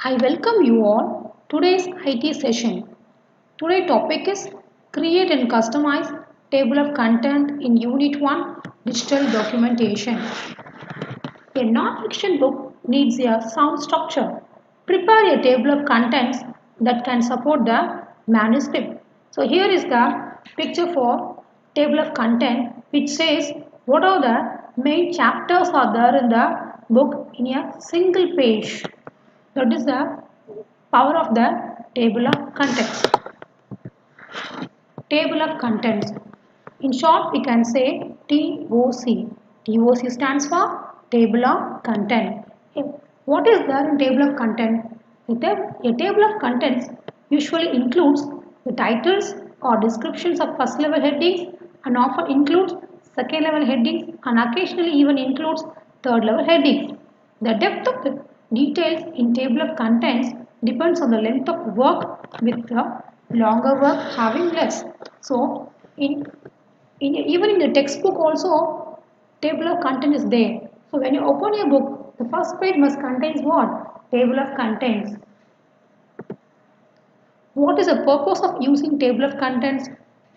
I welcome you all today's IT session. Today topic is create and customize table of content in Unit 1 digital documentation. A non-fiction book needs a sound structure. Prepare a table of contents that can support the manuscript. So here is the picture for table of content which says what are the main chapters are there in the book in a single page. That is the power of the table of contents. Table of contents. In short, we can say TOC. TOC stands for table of content. What is there in table of content? A table of contents usually includes the titles or descriptions of first level headings and often includes second level headings and occasionally even includes third level headings. The depth of the details in table of contents depends on the length of work with the longer work having less. So even in the textbook also table of content is there. So when you open your book, the first page must contains what? Table of contents. What is the purpose of using table of contents?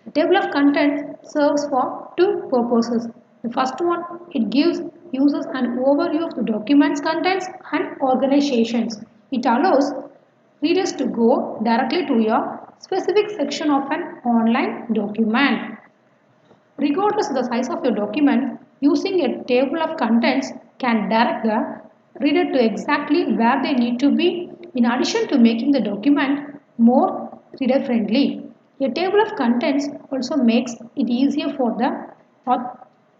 The table of contents serves for two purposes. The first one, it gives users an overview of the document's contents and organizations. It allows readers to go directly to a specific section of an online document. Regardless of the size of your document, using a table of contents can direct the reader to exactly where they need to be in addition to making the document more reader friendly. A table of contents also makes it easier for the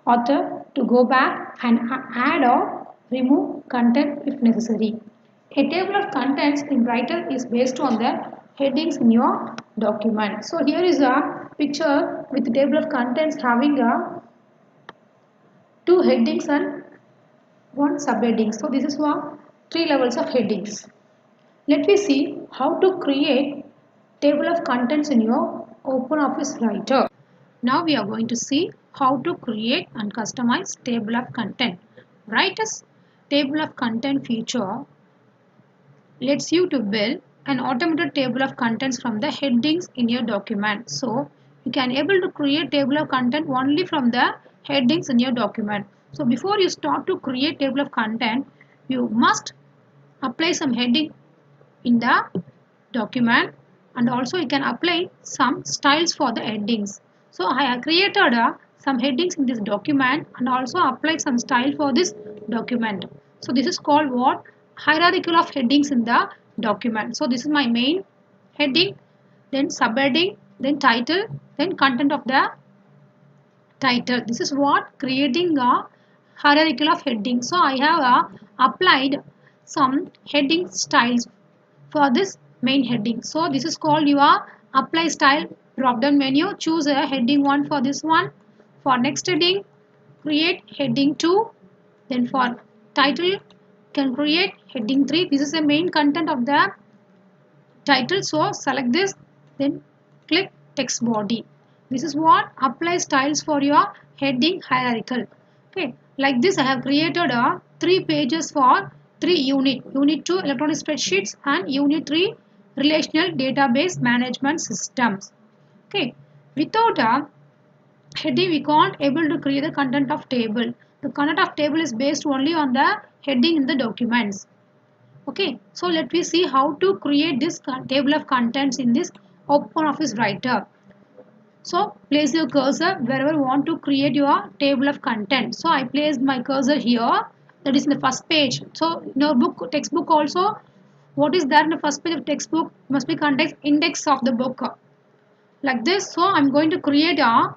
author to go back and add or remove content if necessary. A table of contents in Writer is based on the headings in your document. So here is a picture with the table of contents having two headings and one subheading. So this is for three levels of headings. Let me see how to create table of contents in your OpenOffice Writer. Now we are going to see how to create and customize table of content. Writer's table of content feature lets you to build an automated table of contents from the headings in your document. So you can able to create table of content only from the headings in your document. So before you start to create table of content, you must apply some heading in the document and also you can apply some styles for the headings. So I have created some headings in this document and also applied some style for this document. So this is called what? Hierarchical of headings in the document. So this is my main heading, then subheading, then title, then content of the title. This is what creating a hierarchical of heading. So I have applied some heading styles for this main heading. So this is called your apply style drop down menu. Choose a heading 1 for this one. For next heading, create heading 2. Then for title, can create heading 3. This is the main content of the title. So select this, then click text body. This is what apply styles for your heading hierarchical. Okay, like this I have created 3 pages for 3 unit. Unit 2 electronic spreadsheets and unit 3 relational database management systems. Okay, without a heading we can't able to create the content of table. The content of table is based only on the heading in the documents. Okay, so let me see how to create this table of contents in this OpenOffice Writer. So place your cursor wherever you want to create your table of content. So I placed my cursor here, that is in the first page. So in your book, textbook also, what is there in the first page of textbook must be contains index of the book. Like this, so I'm going to create a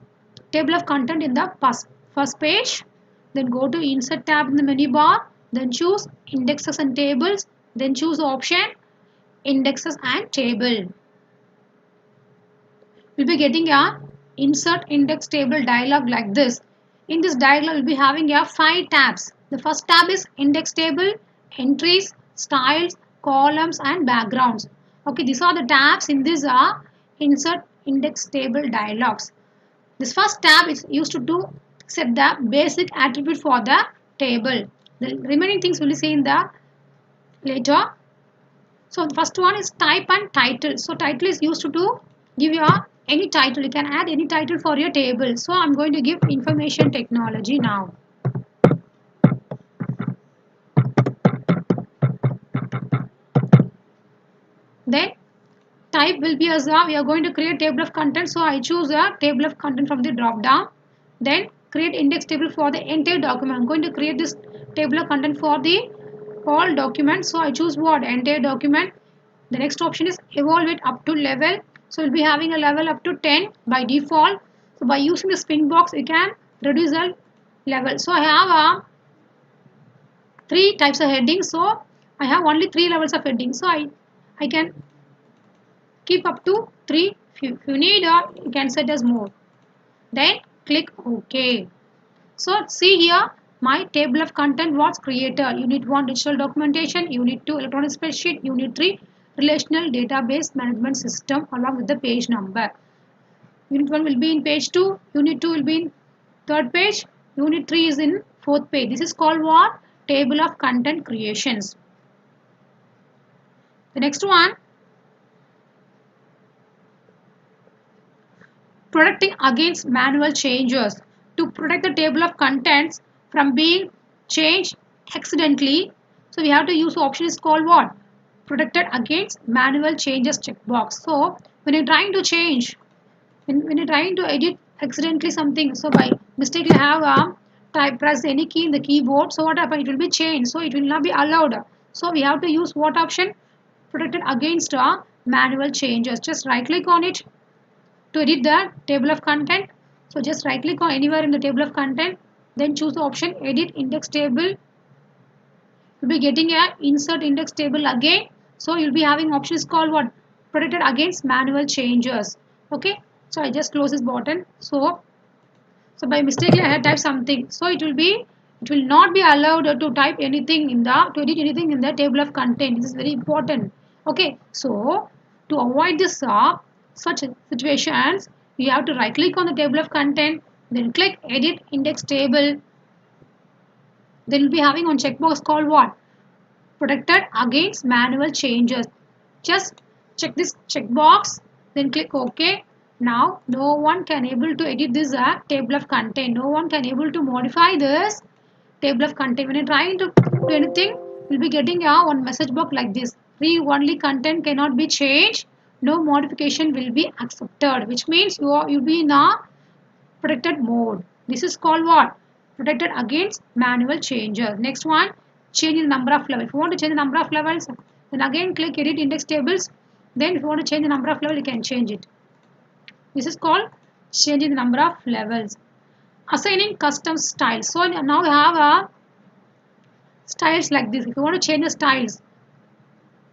table of content in the first page. Then go to insert tab in the menu bar. Then choose indexes and tables. Then choose option indexes and table. We'll be getting a insert index table dialog like this. In this dialog, we'll be having a 5 tabs. The first tab is index table, entries, styles, columns and backgrounds. Okay, these are the tabs in this insert index table dialogs. This first tab is used to set the basic attribute for the table. The remaining things will be seen in the later. So the first one is type and title. So title is used to give you any title. You can add any title for your table. So I'm going to give information technology now. Then type will be as we are going to create table of content. So I choose a table of content from the drop down. Then create index table for the entire document. I'm going to create this table of content for the all documents. So I choose what? Entire document. The next option is evaluate up to level. So we'll be having a level up to 10 by default. So by using the spin box, you can reduce the level. So I have three types of headings. So I have only three levels of heading. So I can keep up to three. If you need, you can set as more. Then click OK. So see here, my table of content was created. Unit 1 digital documentation, Unit 2 electronic spreadsheet, Unit 3 relational database management system along with the page number. Unit 1 will be in page 2, Unit 2 will be in third page, Unit 3 is in fourth page. This is called what? Table of content creations. The next one, protecting against manual changes. To protect the table of contents from being changed accidentally, so we have to use the option is called what? Protected against manual changes checkbox. So when you're trying to change, when you're trying to edit accidentally something, so by mistake you have type press any key in the keyboard, so what happens? It will be changed, so it will not be allowed. So we have to use what option? Protected against manual changes. Just right click on it to edit the table of content. So just right click on anywhere in the table of content, then choose the option edit index table. You'll be getting a insert index table again. So you'll be having options called what? Protected against manual changes. Okay, so I just close this button. So by mistake I had typed something, so it will not be allowed to type anything in the to edit anything in the table of content. This is very important. Okay, so to avoid this such situations, you have to right click on the table of content, then click edit index table. Then you'll be having on checkbox called what? Protected against manual changes. Just check this checkbox, then click OK. Now no one can able to edit this table of content. No one can able to modify this table of content. When you're trying to do anything, you'll be getting one message box like this. Read only content cannot be changed. No modification will be accepted. Which means you'll be in a protected mode. This is called what? Protected against manual changes. Next one, change the number of levels. If you want to change the number of levels, then again click edit index tables. Then if you want to change the number of levels, you can change it. This is called changing the number of levels. Assigning custom styles. So now we have styles like this. If you want to change the styles,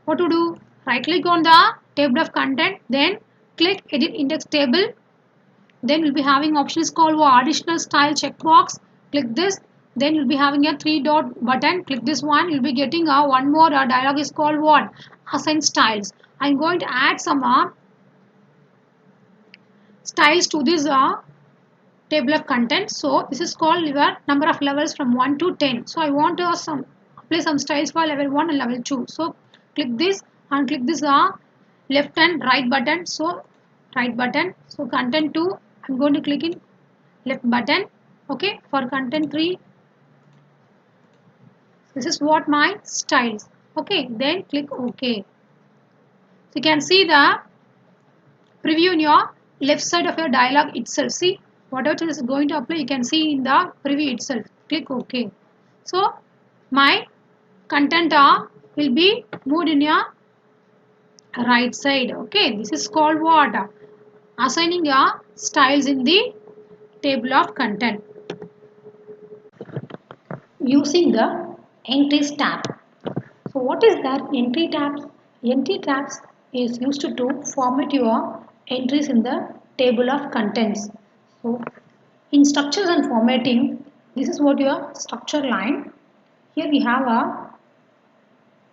what to do? Right click on the table of content, then click edit index table. Then we'll be having options called additional style checkbox. Click this. Then you'll be having a three dot button. Click this one. You'll be getting one more dialog is called what? Assign styles. I'm going to add some styles to this table of content. So this is called your number of levels from 1 to 10. So I want to apply some styles for level 1 and level 2. So click this and click this left and right button. So right button. So content 2, I'm going to click in left button. Okay, for content 3, this is what my styles. Okay, then click OK. So you can see the preview in your left side of your dialog itself. See, whatever is going to apply, you can see in the preview itself. Click OK. So my content will be moved in your right side. Okay, this is called what? Assigning your styles in the table of content. Using the entries tab. So what is that entry tabs? Entry tabs is used to format your entries in the table of contents. So in structures and formatting, this is what your structure line. Here we have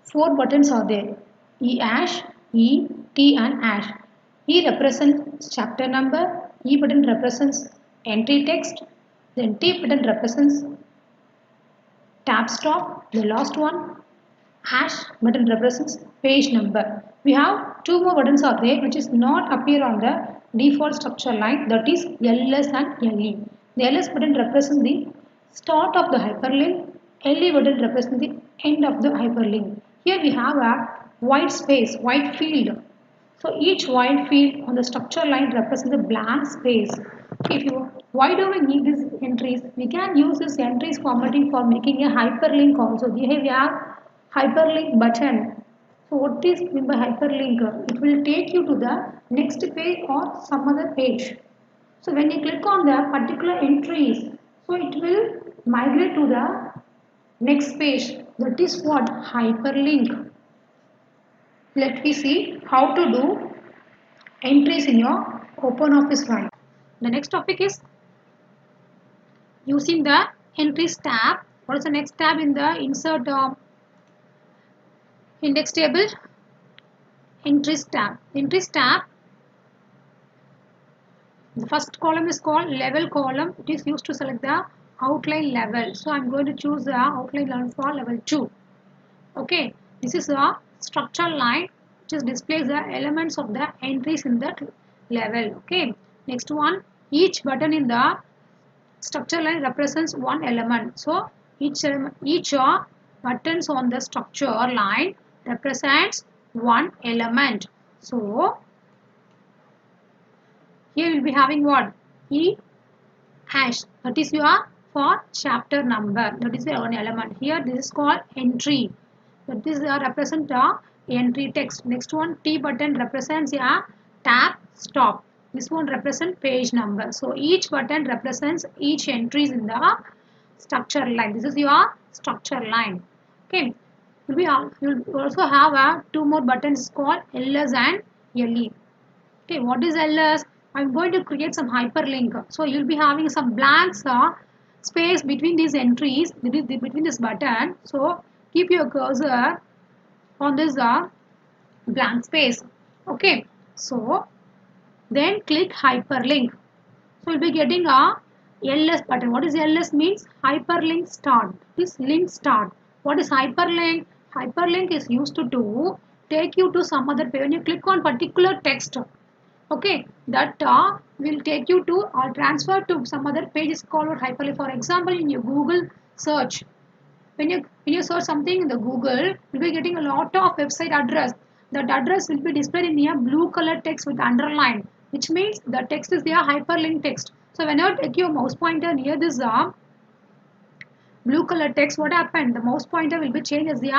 four buttons are there. E hash, E, T and hash. E represents chapter number, E button represents entry text, then T button represents tab stop, the last one. hash button represents page number. We have two more buttons are there which is not appear on the default structure line, that is LS and LE. The LS button represents the start of the hyperlink, LE button represents the end of the hyperlink. Here we have a white space, white field. So each white field on the structure line represents a blank space. Why do we need these entries? We can use this entries formatting for making a hyperlink also. Here we have hyperlink button. So what is meant by hyperlink? It will take you to the next page or some other page. So when you click on the particular entries, so it will migrate to the next page. That is what hyperlink. Let me see how to do entries in your OpenOffice Write. The next topic is using the entries tab. What is the next tab in the insert index table? Entries tab. Entries tab. The first column is called level column. It is used to select the outline level. So I am going to choose the outline level for level 2. Okay. This is a structure line which displays the elements of the entries in that level. Okay. Next one, each button in the structure line represents one element. So each buttons on the structure line represents one element. So here we will be having what? E hash. That is your for chapter number. That is your one element. Here this is called entry. That is represent entry text. Next one, T button represents a tab stop. This one represents page number. So each button represents each entries in the structure line. This is your structure line. Okay. You'll also have two more buttons called LS and LE. Okay, what is LS? I'm going to create some hyperlink. So you'll be having some blanks space between these entries, between this button. So keep your cursor on this blank space. Okay, so then click hyperlink. So you'll be getting a LS button. What is LS means? Hyperlink start. This link start. What is hyperlink? Hyperlink is used to take you to some other page. When you click on particular text, okay, that will take you to or transfer to some other page is called hyperlink. For example, in your Google search, when you search something in the Google, you'll be getting a lot of website address. That address will be displayed in a blue color text with underline, which means the text is their hyperlink text. So whenever you take your mouse pointer near this blue color text, what happened? The mouse pointer will be changed as the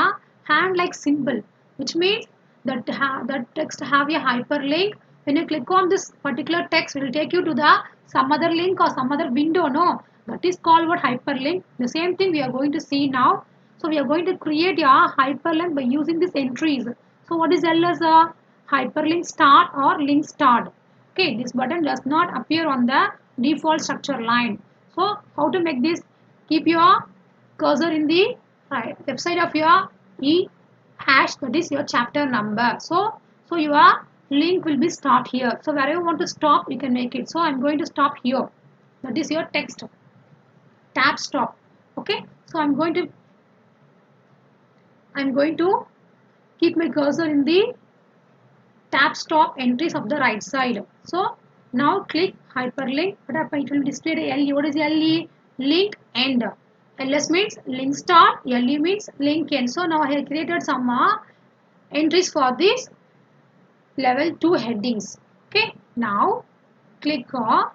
hand like symbol, which means that that text have a hyperlink. When you click on this particular text, it will take you to the some other link or some other window. No, that is called what hyperlink. The same thing we are going to see now. So we are going to create a hyperlink by using these entries. So what is L as a hyperlink start or link start? Okay, this button does not appear on the default structure line. So how to make this? Keep your cursor in the website of your e hash, that is your chapter number. So your link will be start here. So wherever you want to stop, you can make it. So I'm going to stop here. That is your text tab stop. Okay. So I'm going to keep my cursor in the tab stop entries of the right side. So now click hyperlink. What happens? It will display the LE. What is LE? Link end. LS means link start. LE means link end. So now I have created some entries for this level 2 headings. Okay. Now click on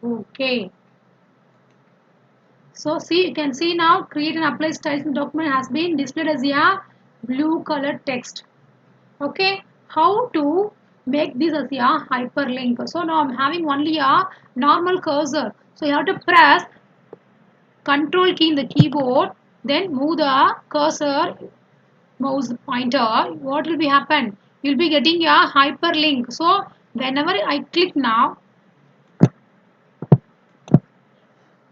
OK. So see, you can see now create and apply styles in document has been displayed as a blue colored text. Okay. How to make this as a hyperlink? So now I'm having only a normal cursor. So you have to press Control key in the keyboard, then move the cursor, mouse pointer. What will be happen? You'll be getting a hyperlink. So whenever I click now,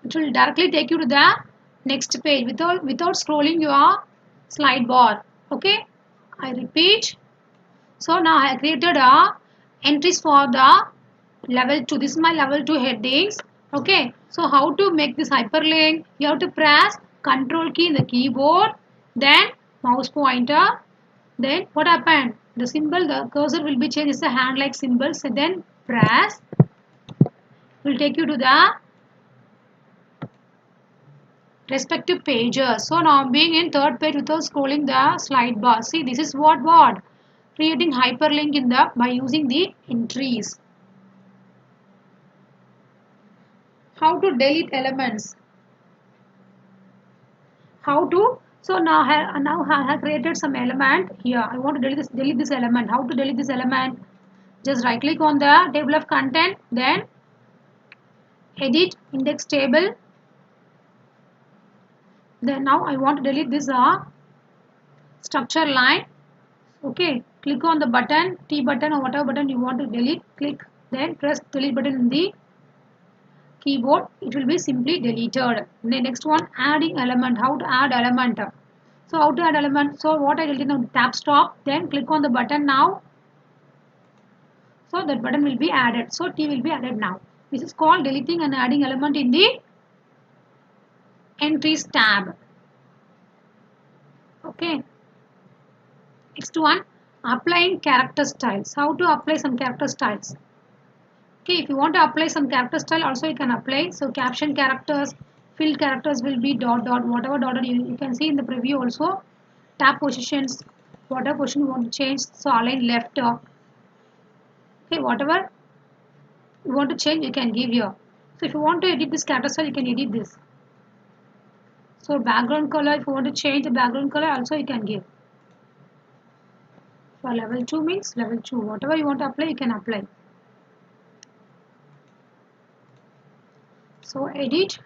it will directly take you to the next page without scrolling your slide bar. Okay, I repeat. So now I have created entries for the level 2. This is my level 2 headings. Okay, so how to make this hyperlink? You have to press Control key in the keyboard, then mouse pointer. Then what happened? The symbol, the cursor will be changed. It's a hand like symbol. So then press will take you to the respective pages. So now I'm being in third page without scrolling the slide bar. See, this is what? Creating hyperlink in the by using the entries. How to delete elements? How to? So now I have created some element here. I want to delete this element. How to delete this element? Just right click on the table of content, then edit index table. Then now I want to delete this structure line. Okay, click on the button, T button or whatever button you want to delete. Click, then press delete button in the keyboard. It will be simply deleted. The next one, adding element. How to add element? So how to add element? So what I did now, tap stop, then click on the button now. So that button will be added. So T will be added now. This is called deleting and adding element in the entries tab. Okay. Next one, applying character styles. How to apply some character styles? Okay, if you want to apply some character style, also you can apply. So caption characters, field characters will be dot dot, whatever dot you can see in the preview also. Tab positions, whatever position you want to change. So align left. Okay, whatever you want to change, you can give here. So if you want to edit this character style, you can edit this. So background color, if you want to change the background color, also you can give. For level 2 means level 2. Whatever you want to apply, you can apply. So edit.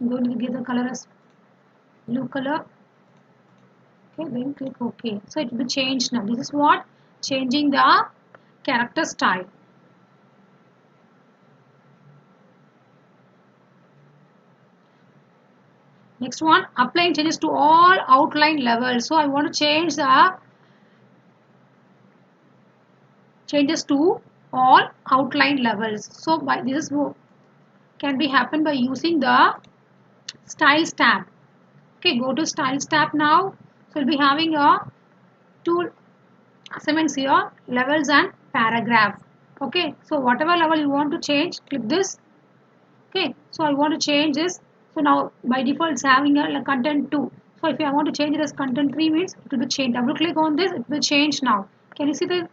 I'm going to give the color as blue color. Okay, then click OK. So it will be changed now. This is what? Changing the character style. Next one, applying changes to all outline levels. So I want to change the changes to all outline levels. So by this can be happen by using the styles tab. Okay, go to styles tab now. So we'll be having a two assignments here, levels and paragraph. Okay, so whatever level you want to change, click this. Okay, so I want to change this. So now by default it's having a content 2. So if I want to change it as content 3 means it will be changed. Double click on this, it will change now. Can you see the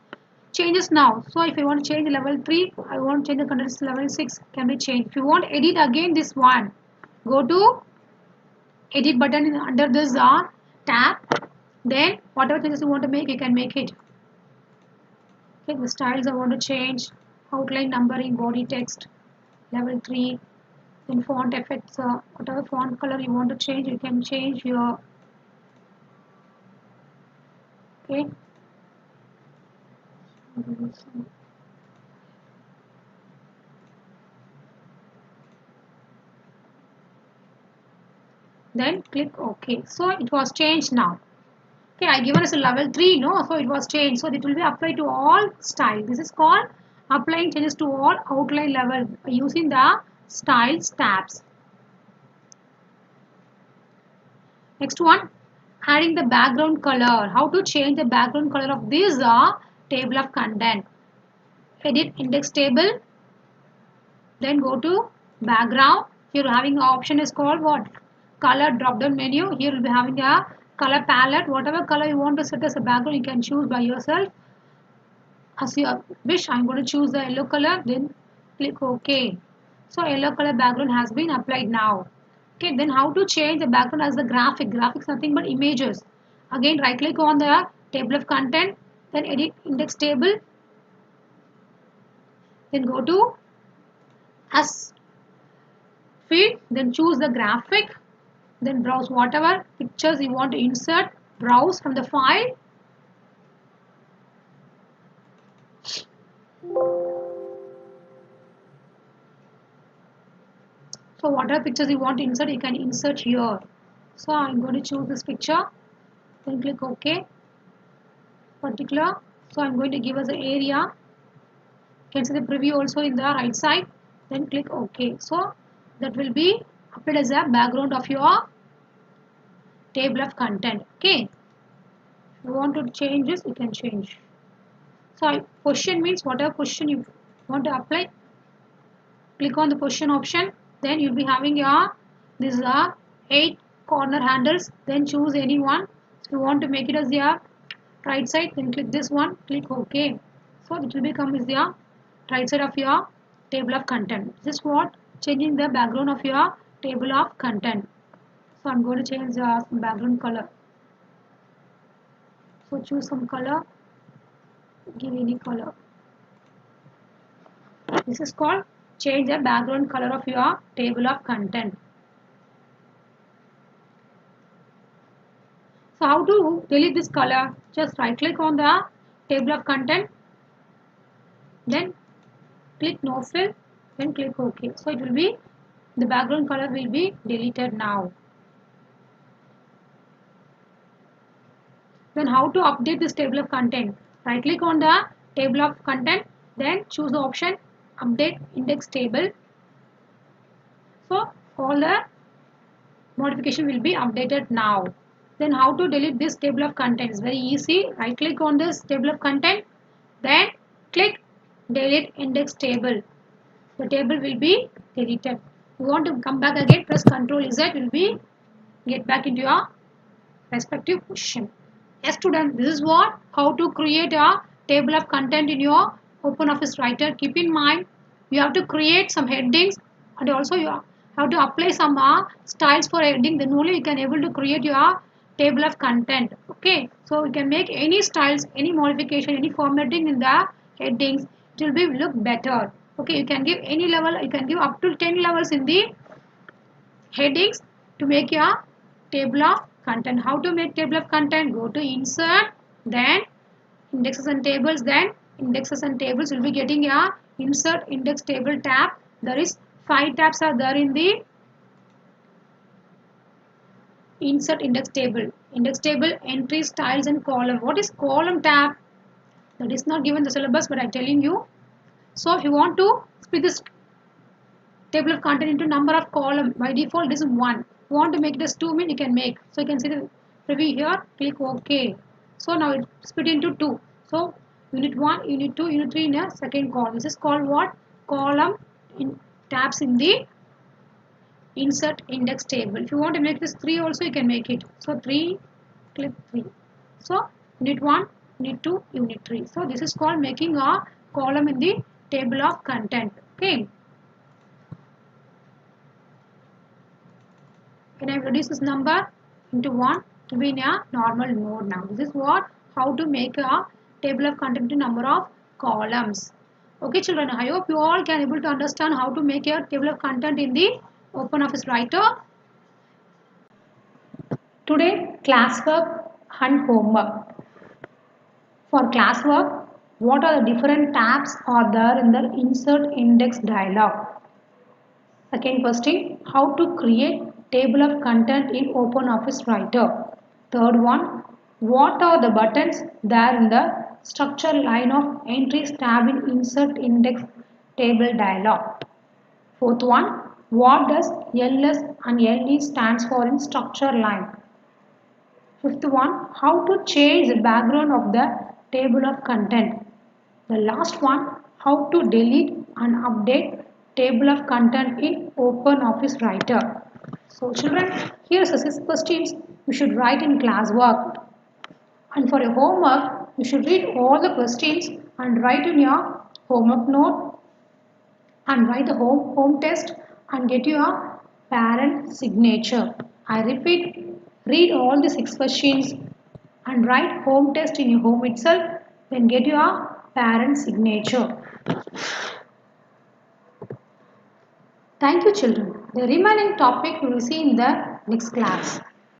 changes now? So if I want to change level 3, I want to change the content to level 6, can be changed. If you want to edit again this one, go to edit button under this tab. Then whatever changes you want to make, you can make it. Okay, the styles I want to change, outline, numbering, body text, level 3, then font effects, whatever font color you want to change, you can change your. Okay. Then click OK. So it was changed now. Okay, I given as a level 3, no? So it was changed. So it will be applied to all style. This is called applying changes to all outline level using the styles tabs. Next one, adding the background color. How to change the background color of this table of content. Edit index table. Then go to background. Here having option is called what? Color drop down menu. Here will be having a color palette. Whatever color you want to set as a background, you can choose by yourself as you wish. I'm going to choose the yellow color. Then click OK. So yellow color background has been applied now. Okay, then how to change the background as the graphic? Graphics nothing but images. Again, right click on the table of content. Then edit index table. Then go to as field. Then choose the graphic. Then browse whatever pictures you want to insert. Browse from the file. So whatever pictures you want to insert, you can insert here. So I'm going to choose this picture. Then click OK. Particular. So I'm going to give us the area. You can see the preview also in the right side. Then click OK. So that will be applied as a background of your table of content. Okay. If you want to change this, you can change. So position means whatever position you want to apply. Click on the position option. Then you'll be having your these are 8 corner handles. Then choose any one. If you want to make it as your right side, then click this one. Click OK. So it will become is your right side of your table of content. This is what changing the background of your table of content. So I'm going to change the background color. So choose some color. Give any color. This is called change the background color of your table of content. So how to delete this color? Just right click on the table of content, then click no fill, then click OK. So it will be the background color will be deleted now. Then how to update this table of content? Right click on the table of content, then choose the option update index table. So all the modification will be updated now. Then how to delete this table of content is very easy. Right click on this table of content, then click delete index table. The table will be deleted. You want to come back again, press Ctrl Z, will be get back into your respective position. Yes students, this is what how to create a table of content in your OpenOffice Writer. Keep in mind you have to create some headings and also you have to apply some styles for heading, then only you can able to create your table of content. Okay, so you can make any styles, any modification, any formatting in the headings, it will be look better. Okay, you can give any level, you can give up to 10 levels in the headings to make your table of content. How to make table of content? Go to insert, then indexes and tables, then indexes and tables will be getting a insert index table tab. There is 5 tabs are there in the insert index table. Index table, entry, styles and column. What is column tab? That is not given the syllabus, but I'm telling you. So if you want to split this table of content into number of column, by default this is 1. If you want to make it as 2 mean you can make. So you can see the preview here, click OK. So now it split into 2. So unit 1, unit 2, unit 3 in a second column. This is called what? Column in tabs in the insert index table. If you want to make this 3 also you can make it. So 3, click 3. So unit 1, unit 2, unit 3. So this is called making a column in the table of content. Okay. Can I reduce this number into 1 to be in a normal mode now? This is what how to make a table of content to number of columns. Okay children, I hope you all can able to understand how to make a table of content in the OpenOffice Writer. Today classwork and homework. For classwork, what are the different tabs are there in the insert index dialog? Second question, how to create table of content in OpenOffice Writer. Third one, what are the buttons there in the structure line of entries tab in insert index table dialog. Fourth one, what does LS and LE stands for in structure line. Fifth one, how to change the background of the table of content. The last one, how to delete and update table of content in OpenOffice Writer. So children, here are 6 questions you should write in classwork. And for your homework, you should read all the questions and write in your homework note and write the home test and get your parent signature. I repeat, read all the 6 questions and write home test in your home itself, then get your parent signature. Thank you children. The remaining topic you will see in the next class.